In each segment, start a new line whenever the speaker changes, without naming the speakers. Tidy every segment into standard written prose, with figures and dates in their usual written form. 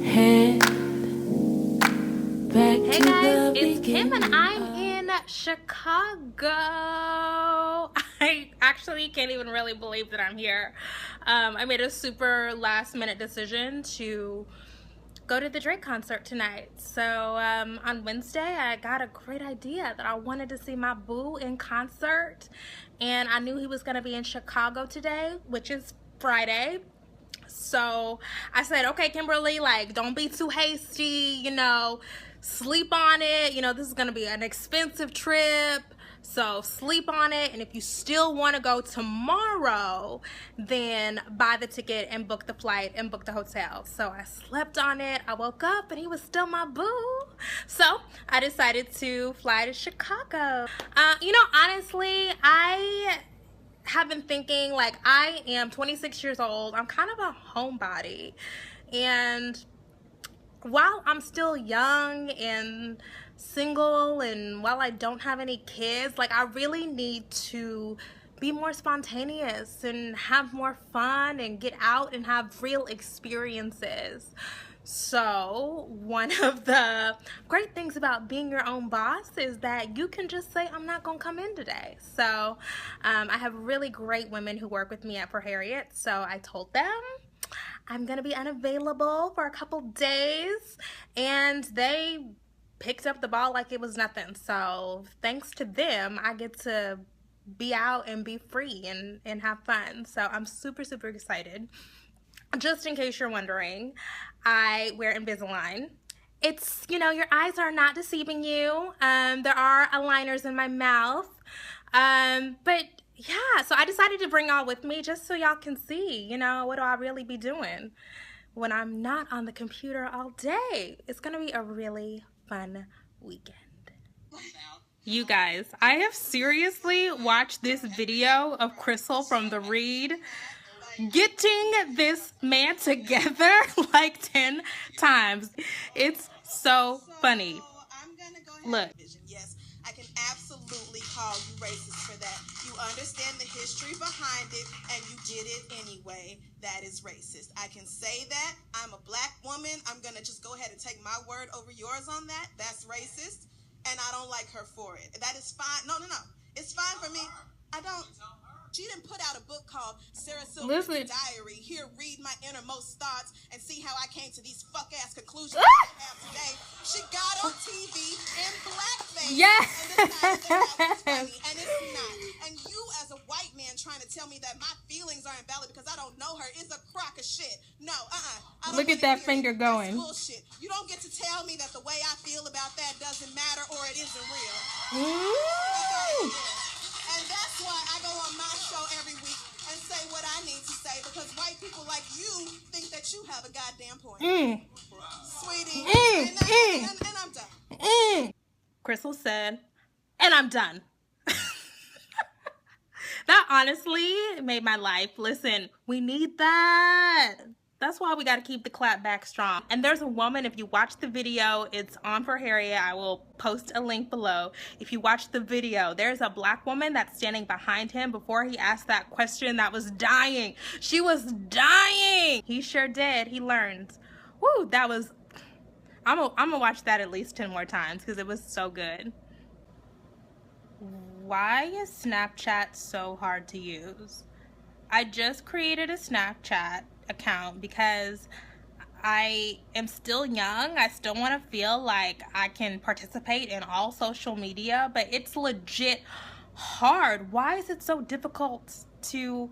head back
Hey
to
guys,
the
it's Kim and
beginning.
I'm in Chicago. I actually can't even really believe that I'm here. I made a super last minute decision to go to the Drake concert tonight. So on Wednesday I got a great idea that I wanted to see my boo in concert, and I knew he was going to be in Chicago today, which is Friday. So I said, okay, Kimberly, like, don't be too hasty, sleep on it. This is going to be an expensive trip. So sleep on it. And if you still want to go tomorrow, then buy the ticket and book the flight and book the hotel. So I slept on it. I woke up and he was still my boo. So I decided to fly to Chicago. Honestly, I have been thinking, like, I am 26 years old. I'm kind of a homebody, and while I'm still young and single, and while I don't have any kids, like, I really need to be more spontaneous and have more fun and get out and have real experiences. So one of the great things about being your own boss is that you can just say, I'm not gonna come in today. So I have really great women who work with me at For Harriet. So I told them I'm gonna be unavailable for a couple days, and they picked up the ball like it was nothing. So thanks to them, I get to be out and be free and have fun. So I'm super, super excited. Just in case you're wondering, I wear Invisalign. It's, your eyes are not deceiving you. There are aligners in my mouth. But yeah, so I decided to bring y'all with me just so y'all can see, what do I really be doing when I'm not on the computer all day. It's gonna be a really fun weekend. You guys, I have seriously watched this video of Crystal from The Read getting this man together like 10 times. It's so funny. Look.
Yes, I can absolutely call you racist for that. You understand the history behind it and you did it anyway. That is racist. I can say that. I'm a black woman. I'm going to just go ahead and take my word over yours on that. That's racist. And I don't like her for it. That is fine. No. It's fine for me. I don't. She didn't put out a book called Sarah Silver's Diary. Here, read my innermost thoughts and see how I came to these fuck-ass conclusions I have today. She got on TV in blackface.
Yes.
And decided that was funny, and it's not. And you, as a white man, trying to tell me that my feelings are invalid because I don't know her is a crock of shit. No, I don't
Look at that finger going.
That's bullshit. You don't get to tell me that the way I feel about that doesn't matter or it isn't real. And that's why I go on my show every week and say what I need to say, because white people like you think that you have a goddamn point. Sweetie. And I'm done.
Crystal said, and I'm done. That honestly made my life. Listen, we need that. That's why we got to keep the clap back strong. And there's a woman, if you watch the video, it's on For Harriet. I will post a link below. If you watch the video, there's a black woman that's standing behind him before he asked that question that was dying. She was dying. He sure did. He learned. Woo, that was... I'm gonna watch that at least 10 more times because it was so good. Why is Snapchat so hard to use? I just created a Snapchat account because I am still young. I still want to feel like I can participate in all social media, but it's legit hard. Why is it so difficult to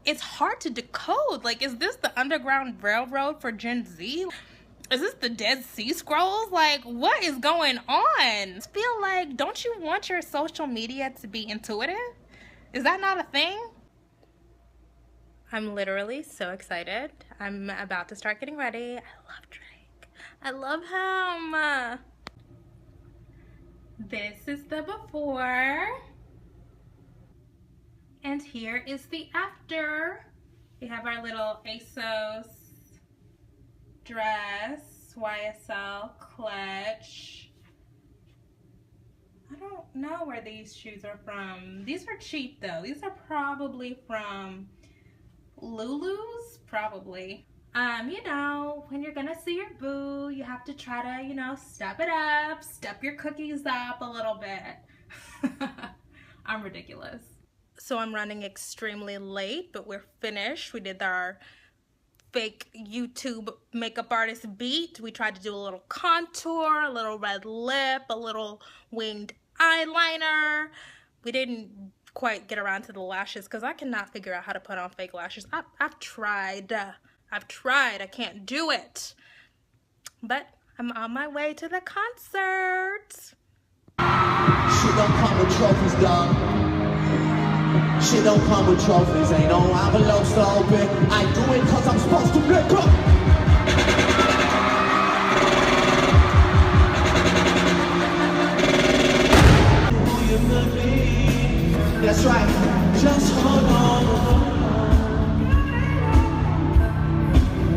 it's hard to decode. Like, is this the Underground Railroad for Gen Z? Is this the Dead Sea Scrolls? Like, what is going on? I feel like, don't you want your social media to be intuitive? Is that not a thing? I'm literally so excited. I'm about to start getting ready. I love Drake. I love him. This is the before. And here is the after. We have our little ASOS dress, YSL clutch. I don't know where these shoes are from. These are cheap though. These are probably from Lulu's, probably. You know, when you're gonna see your boo, you have to try to, you know, step it up, step your cookies up a little bit. I'm ridiculous. So I'm running extremely late, but we're finished. We did our fake YouTube makeup artist beat. We tried to do a little contour, a little red lip, a little winged eyeliner. We didn't quite get around to the lashes because I cannot figure out how to put on fake lashes. I've tried. I've tried. I can't do it. But I'm on my way to the concert.
Shit don't come with trophies, dog. Shit don't come with trophies. Ain't no envelopes to open. I do it cause I'm supposed to make up. That's right. Just hold on.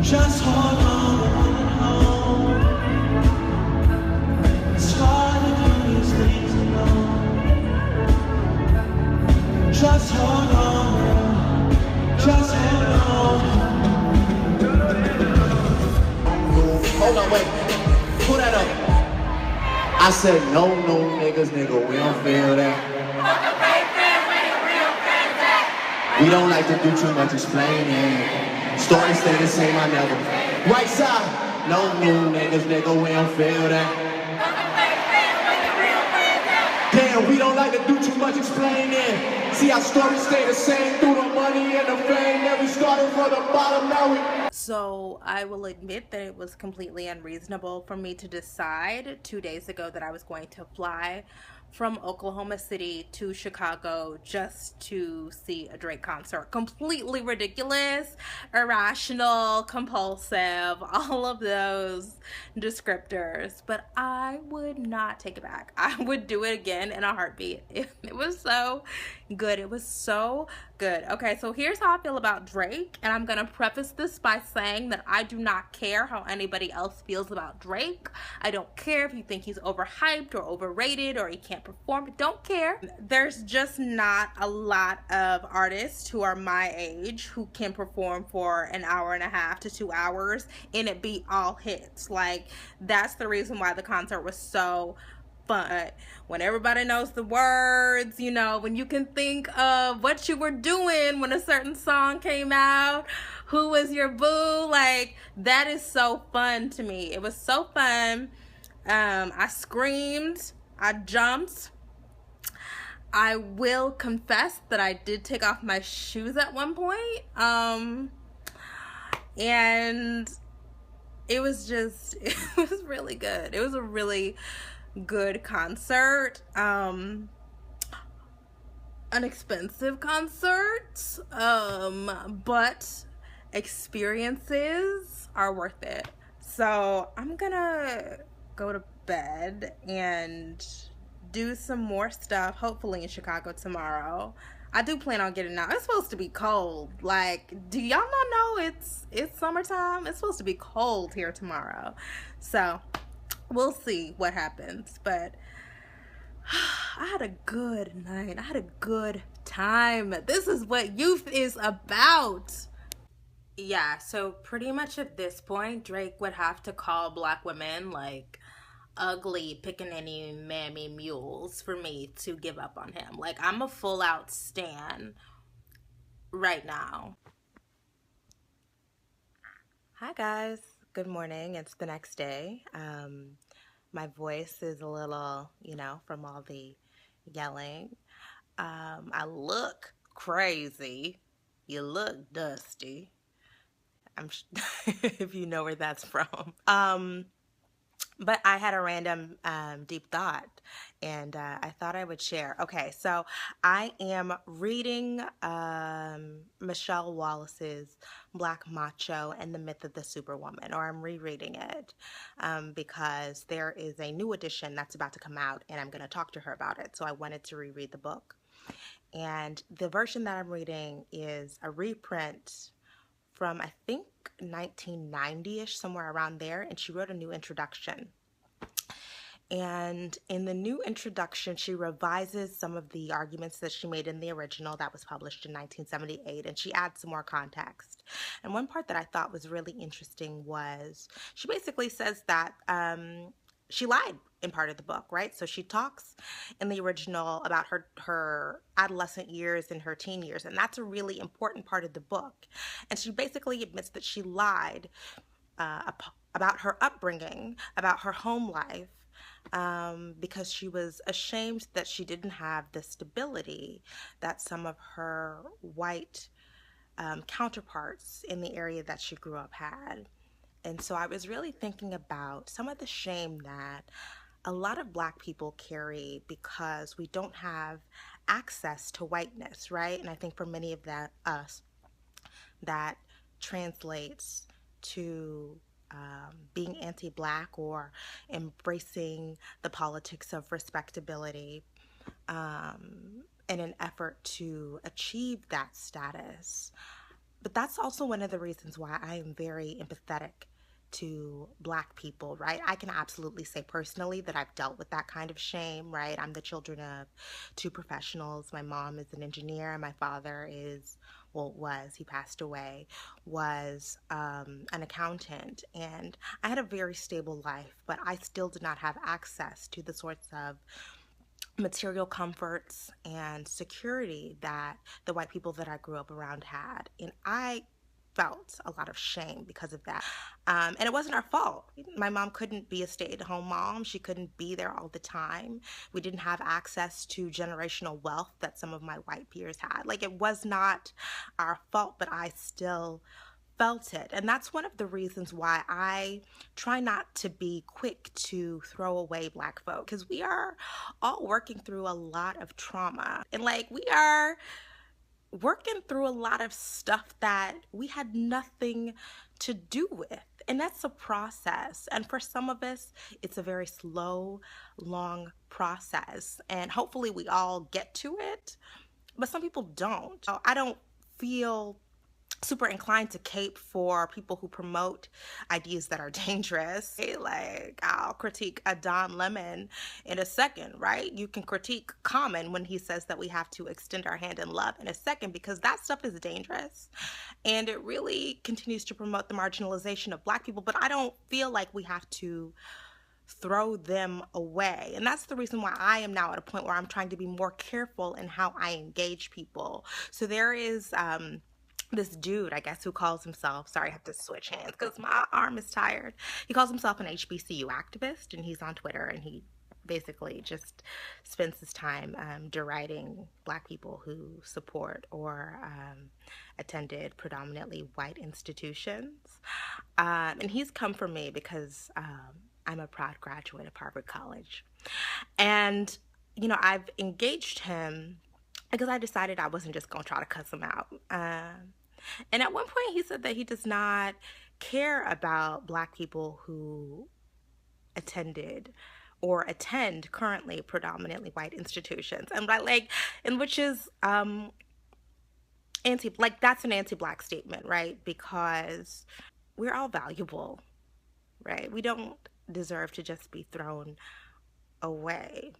Just hold on. It's hard to do these things alone. Just hold on. Just hold on. Hold on, wait. Pull that up. I said no niggas, nigga. We don't feel that. We don't like to do too much explaining. Story stay the same, I never. Right side, no new niggas, nigga, we don't feel that. Damn, we don't like to do too much explaining. See our stories stay the same through the money and the fame. Then we started from the bottom, now we.
So I will admit that it was completely unreasonable for me to decide 2 days ago that I was going to fly from Oklahoma City to Chicago just to see a Drake concert. Completely ridiculous, irrational, compulsive, all of those descriptors. But I would not take it back. I would do it again in a heartbeat. It was so good. It was so good. Okay, so here's how I feel about Drake, and I'm gonna preface this by saying that I do not care how anybody else feels about Drake. I don't care if you think he's overhyped or overrated or he can't perform. Don't care. There's just not a lot of artists who are my age who can perform for an hour and a half to 2 hours and it be all hits. Like, that's the reason why the concert was so fun. When everybody knows the words, you know, when you can think of what you were doing when a certain song came out, who was your boo, like, that is so fun to me. It was so fun. I screamed, I jumped. I will confess that I did take off my shoes at one point. And it was just, it was really good. It was a really good concert. An expensive concert, but experiences are worth it. So I'm gonna go to bed and do some more stuff, hopefully in Chicago tomorrow. I do plan on getting out. It's supposed to be cold. Like, do y'all not know it's summertime? It's supposed to be cold here tomorrow. So we'll see what happens. But I had a good night. I had a good time. This is what youth is about. Yeah, so pretty much at this point, Drake would have to call black women like ugly pickaninny mammy mules for me to give up on him. Like, I'm a full out stan right now. Hi guys, good morning. It's the next day. My voice is a little, you know, from all the yelling. I look crazy. You look dusty. If you know where that's from. But I had a random deep thought, and I thought I would share. Okay, so I am reading Michelle Wallace's Black Macho and the Myth of the Superwoman, or I'm rereading it because there is a new edition that's about to come out, and I'm going to talk to her about it. So I wanted to reread the book. And the version that I'm reading is a reprint from, I think, 1990-ish, somewhere around there, and she wrote a new introduction.
And in the new introduction, she revises some of the arguments that she made in the original that was published in 1978, and she adds some more context. And one part that I thought was really interesting was she basically says that she lied in part of the book, right? So she talks in the original about her adolescent years and her teen years, and that's a really important part of the book. And she basically admits that she lied about her upbringing, about her home life, because she was ashamed that she didn't have the stability that some of her white counterparts in the area that she grew up had. And so I was really thinking about some of the shame that a lot of Black people carry because we don't have access to whiteness, right? And I think for many of us, that translates to being anti-Black or embracing the politics of respectability in an effort to achieve that status. But that's also one of the reasons why I am very empathetic to Black people, right? I can absolutely say personally that I've dealt with that kind of shame, right? I'm the children of two professionals. My mom is an engineer. My father he passed away, was an accountant. And I had a very stable life, but I still did not have access to the sorts of material comforts and security that the white people that I grew up around had. And I felt a lot of shame because of that. And it wasn't our fault. My mom couldn't be a stay-at-home mom. She couldn't be there all the time. We didn't have access to generational wealth that some of my white peers had. Like, it was not our fault, but I still felt it. And that's one of the reasons why I try not to be quick to throw away Black folk, because we are all working through a lot of trauma. And like, we are working through a lot of stuff that we had nothing to do with. And that's a process. And for some of us, it's a very slow, long process. And hopefully we all get to it, but some people don't. I don't feel super inclined to cape for people who promote ideas that are dangerous. Like, I'll critique a Don Lemon in a second, right? You can critique Common when he says that we have to extend our hand in love in a second, because that stuff is dangerous and it really continues to promote the marginalization of Black people. But I don't feel like we have to throw them away. And that's the reason why I am now at a point where I'm trying to be more careful in how I engage people. So there is this dude, I guess, who calls himself, sorry, I have to switch hands because my arm is tired. He calls himself an HBCU activist, and he's on Twitter, and he basically just spends his time deriding Black people who support or attended predominantly white institutions. And he's come for me because I'm a proud graduate of Harvard College. And, you know, I've engaged him because I decided I wasn't just going to try to cuss him out. And at one point he said that he does not care about Black people who attended or attend currently predominantly white institutions. And which is that's an anti-Black statement, right? Because we're all valuable, right? We don't deserve to just be thrown away.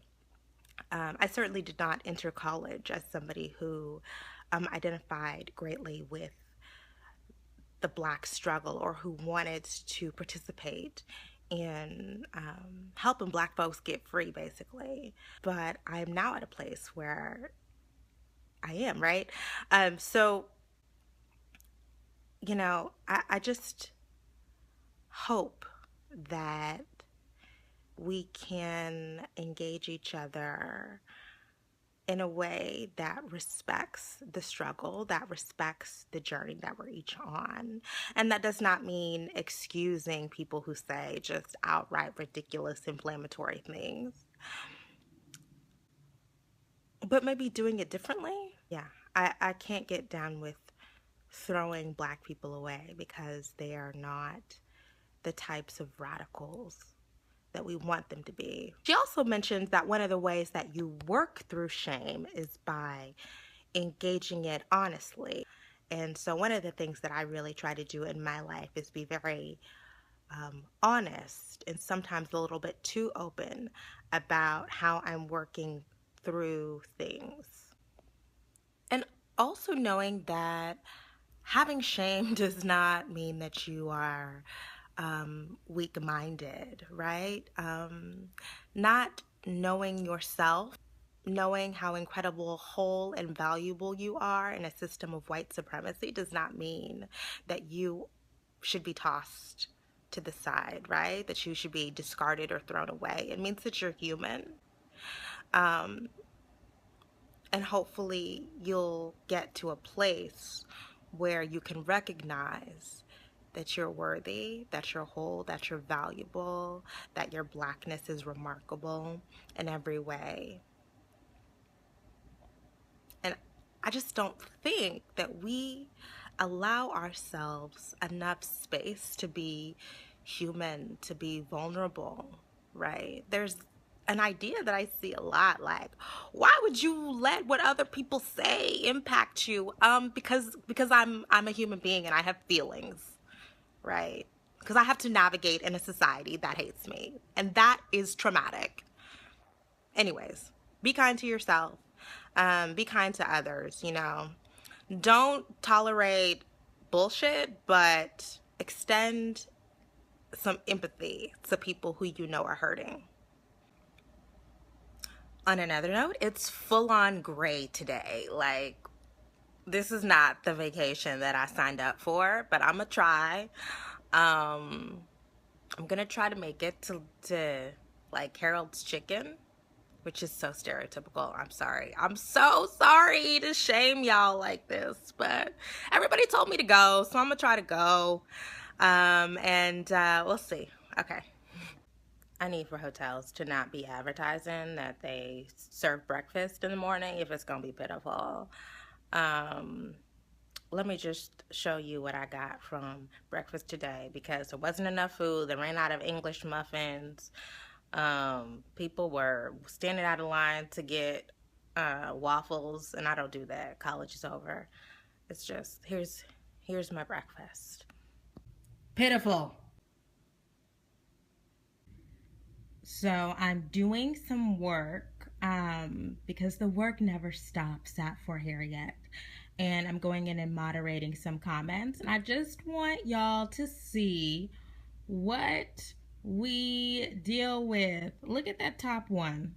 I certainly did not enter college as somebody who identified greatly with the Black struggle or who wanted to participate in helping Black folks get free, basically. But I am now at a place where I am, right? So, you know, I just hope that we can engage each other in a way that respects the struggle, that respects the journey that we're each on. And that does not mean excusing people who say just outright ridiculous, inflammatory things, but maybe doing it differently. Yeah, I can't get down with throwing Black people away because they are not the types of radicals that we want them to be. She also mentioned that one of the ways that you work through shame is by engaging it honestly. And so one of the things that I really try to do in my life is be very honest and sometimes a little bit too open about how I'm working through things. And also knowing that having shame does not mean that you are weak-minded, right? Not knowing yourself, knowing how incredible, whole, and valuable you are in a system of white supremacy does not mean that you should be tossed to the side, right? That you should be discarded or thrown away. It means that you're human. Um, and hopefully you'll get to a place where you can recognize that you're worthy, that you're whole, that you're valuable, that your blackness is remarkable in every way. And I just don't think that we allow ourselves enough space to be human, to be vulnerable, right? There's an idea that I see a lot, like, why would you let what other people say impact you? Because I'm a human being and I have feelings, right? Because I have to navigate in a society that hates me, and that is traumatic. Anyways, be kind to yourself. Be kind to others, you know. Don't tolerate bullshit, but extend some empathy to people who you know are hurting. On another note, it's full on gray today. Like, this is not the vacation that I signed up for, but I'm gonna try. I'm gonna try to make it to like Harold's Chicken, which is so stereotypical. I'm sorry. I'm so sorry to shame y'all like this, but everybody told me to go, so I'm gonna try to go. And we'll see. Okay. I need for hotels to not be advertising that they serve breakfast in the morning if it's gonna be pitiful. Let me just show you what I got from breakfast today, because there wasn't enough food. They ran out of English muffins. People were standing out of line to get waffles, and I don't do that. College is over. It's just, here's my breakfast. Pitiful. So I'm doing some work because the work never stops at For Harriet. And I'm going in and moderating some comments. And I just want y'all to see what we deal with. Look at that top one.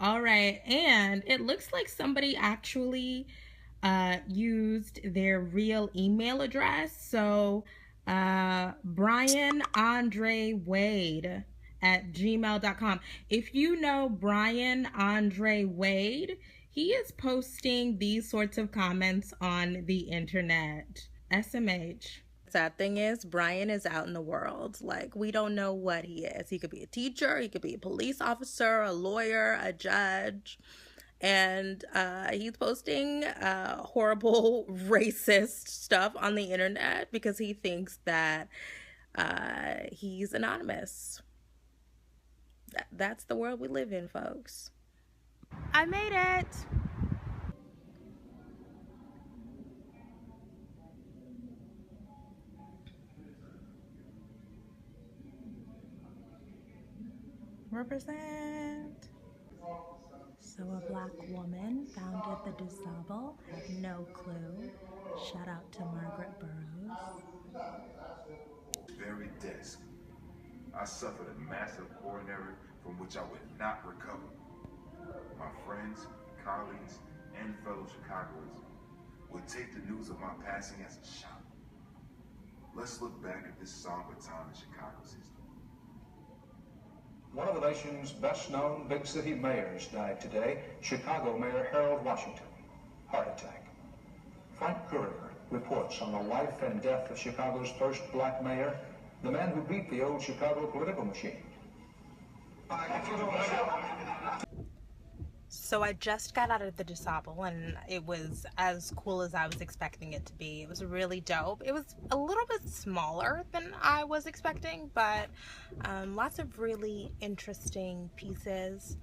All right. And it looks like somebody actually used their real email address. So Brian Andre Wade at gmail.com. If you know Brian Andre Wade, he is posting these sorts of comments on the internet. SMH. Sad thing is, Brian is out in the world. Like, we don't know what he is. He could be a teacher, he could be a police officer, a lawyer, a judge. And he's posting horrible racist stuff on the internet because he thinks that he's anonymous. That's the world we live in, folks. I made it. Represent. So a black woman founded the DuSable, had no clue. Shout out to Margaret Burroughs.
Very desk, I suffered a massive coronary from which I would not recover. My friends, colleagues, and fellow Chicagoans would take the news of my passing as a shock. Let's look back at this somber time in Chicago's history.
One of the nation's best-known big city mayors died today, Chicago Mayor Harold Washington. Heart attack. Frank Courier reports on the life and death of Chicago's first black mayor, the man who beat the old Chicago political machine.
So I just got out of the DuSable, and it was as cool as I was expecting it to be. It was really dope. It was a little bit smaller than I was expecting, but lots of really interesting pieces,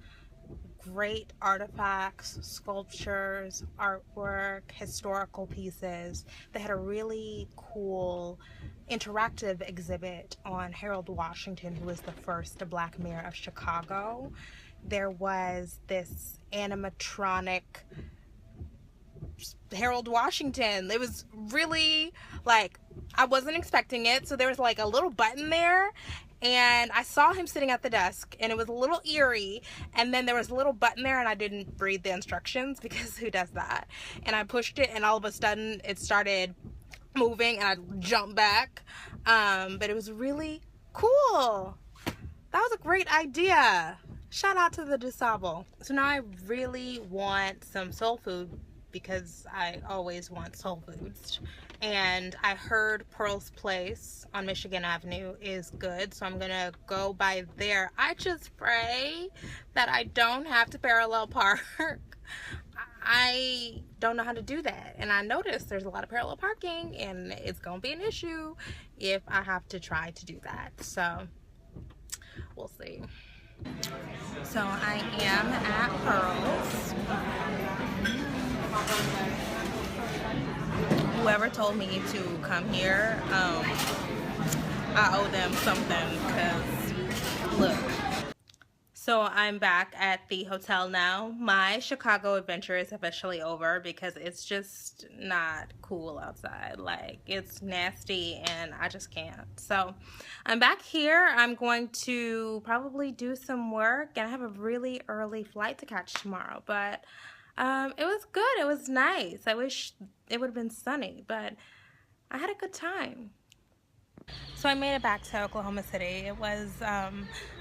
great artifacts, sculptures, artwork, historical pieces. They had a really cool interactive exhibit on Harold Washington, who was the first Black mayor of Chicago. There was this animatronic Harold Washington. It was really, like, I wasn't expecting it. So there was like a little button there, and I saw him sitting at the desk, and it was a little eerie. And then there was a little button there, and I didn't read the instructions, because who does that? And I pushed it, and all of a sudden it started moving, and I jumped back. But it was really cool. That was a great idea. Shout out to the DeSable. So now I really want some soul food, because I always want soul foods. And I heard Pearl's Place on Michigan Avenue is good, so I'm gonna go by there. I just pray that I don't have to parallel park. I don't know how to do that, and I noticed there's a lot of parallel parking, and it's gonna be an issue if I have to try to do that. So we'll see. So I am at Pearl's. Whoever told me to come here, I owe them something, because look. So I'm back at the hotel now. My Chicago adventure is officially over, because it's just not cool outside. Like, it's nasty and I just can't. So I'm back here. I'm going to probably do some work, and I have a really early flight to catch tomorrow. But it was good. It was nice. I wish it would have been sunny, but I had a good time. So I made it back to Oklahoma City. It was a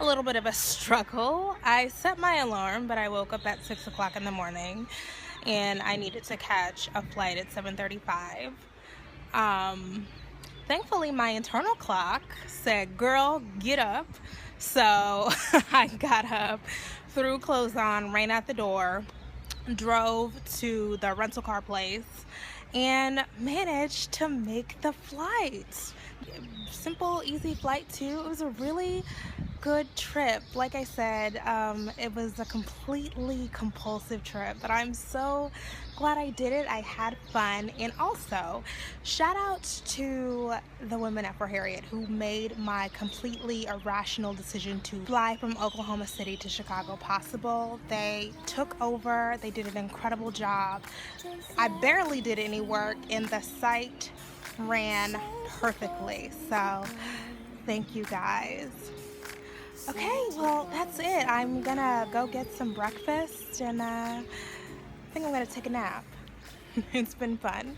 little bit of a struggle. I set my alarm, but I woke up at 6 o'clock in the morning, and I needed to catch a flight at 7:35. Thankfully, my internal clock said, girl, get up. So I got up, threw clothes on, ran out the door, drove to the rental car place, and managed to make the flight. Simple, easy flight too. It was a really good trip. Like I said, it was a completely compulsive trip, but I'm so glad I did it. I had fun. And also, shout out to the women at For Harriet who made my completely irrational decision to fly from Oklahoma City to Chicago possible. They took over. They did an incredible job. I barely did any work, and the site ran perfectly. So thank you guys. Okay, well, that's it. I'm gonna go get some breakfast, and I think I'm gonna take a nap. It's been fun.